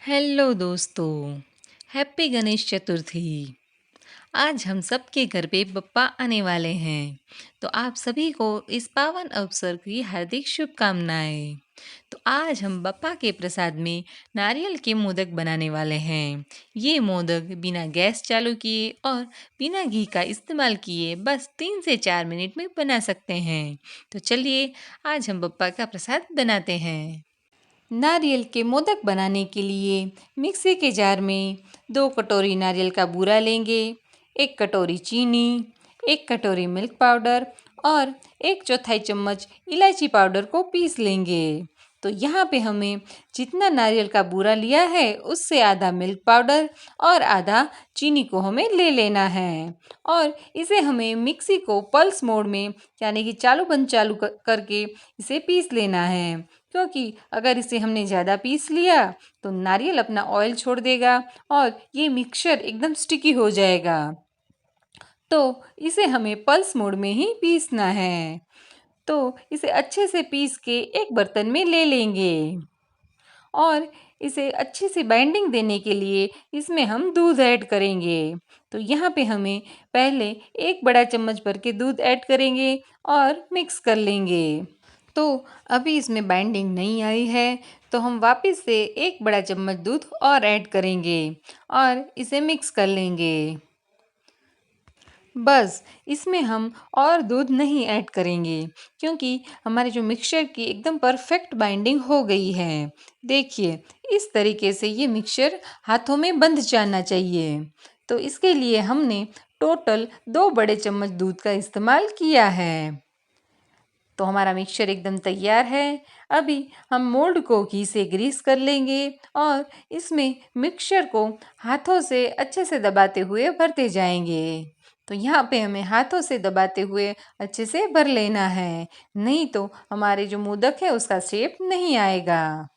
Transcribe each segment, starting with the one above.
Hello दोस्तों, happy Ganesh Chaturthi. आज हम सबके घर पे बप्पा आने वाले हैं, तो आप सभी को इस पावन अवसर की हार्दिक शुभकामनाएं। तो आज हम बप्पा के प्रसाद में नारियल के मोदक बनाने वाले हैं। ये मोदक बिना गैस चालू किए और बिना घी का इस्तेमाल किए बस 3 से 4 मिनट में बना सकते हैं। तो चलिए आज हम बप्पा का प्रसाद बनाते हैं। नारियल के मोदक बनाने के लिए मिक्सी के जार में 2 कटोरी नारियल का बूरा लेंगे, 1 कटोरी चीनी, 1 कटोरी मिल्क पाउडर और 1/4 चम्मच इलायची पाउडर को पीस लेंगे। तो यहाँ पे हमें जितना नारियल का बूरा लिया है उससे आधा मिल्क पाउडर और आधा चीनी को हमें ले लेना है और इसे हमें मिक्सी को पल्स मोड में यानी कि चालू बंद चालू करके इसे पीस लेना है, क्योंकि अगर इसे हमने ज़्यादा पीस लिया तो नारियल अपना ऑयल छोड़ देगा और ये मिक्सचर एकदम स्टिकी हो जाएगा। तो इसे हमें पल्स मोड में ही पीसना है। तो इसे अच्छे से पीस के एक बर्तन में ले लेंगे और इसे अच्छे से बाइंडिंग देने के लिए इसमें हम दूध ऐड करेंगे। तो यहाँ पे हमें पहले 1 बड़ा चम्मच भर के दूध ऐड करेंगे और मिक्स कर लेंगे। तो अभी इसमें बाइंडिंग नहीं आई है, तो हम वापस से 1 बड़ा चम्मच दूध और ऐड करेंगे और इसे मिक्स कर लेंगे। बस इसमें हम और दूध नहीं ऐड करेंगे, क्योंकि हमारे जो मिक्सचर की एकदम परफेक्ट बाइंडिंग हो गई है। देखिए इस तरीके से ये मिक्सचर हाथों में बंध जाना चाहिए। तो इसके लिए हमने टोटल 2 बड़े चम्मच दूध का इस्तेमाल किया है। तो हमारा मिक्सचर एकदम तैयार है। अभी हम मोल्ड को घी से ग्रीस कर लेंगे और इसमें मिक्सचर को हाथों से अच्छे से दबाते हुए भरते जाएंगे। तो यहाँ पे हमें हाथों से दबाते हुए अच्छे से भर लेना है, नहीं तो हमारे जो मोदक है उसका शेप नहीं आएगा।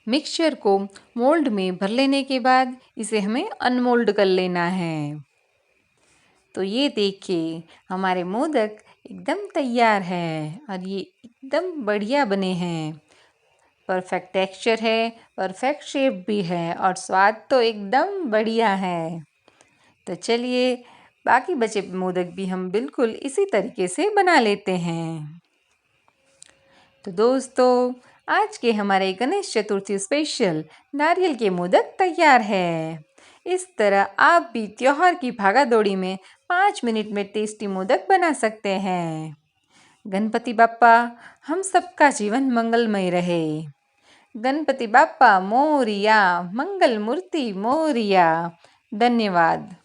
मिक्सचर को मोल्ड में भर लेने के बाद इसे हमें अनमोल्ड कर लेना है। तो ये देखिए हमारे मोदक एकदम तैयार है और ये एकदम बढ़िया बने हैं। परफेक्ट टेक्सचर है, परफेक्ट शेप भी है और स्वाद तो एकदम बढ़िया है। तो चलिए बाकी बचे मोदक भी हम बिल्कुल इसी तरीके से बना लेते हैं। तो दोस्तों आज के हमारे गणेश चतुर्थी स्पेशल नारियल के मोदक तैयार है। इस तरह आप भी त्योहार की भागादौड़ी में 5 मिनट में टेस्टी मोदक बना सकते हैं। गणपति बाप्पा हम सबका जीवन मंगलमय रहे। गणपति बाप्पा मोरिया, मंगल मूर्ति मोरिया। धन्यवाद।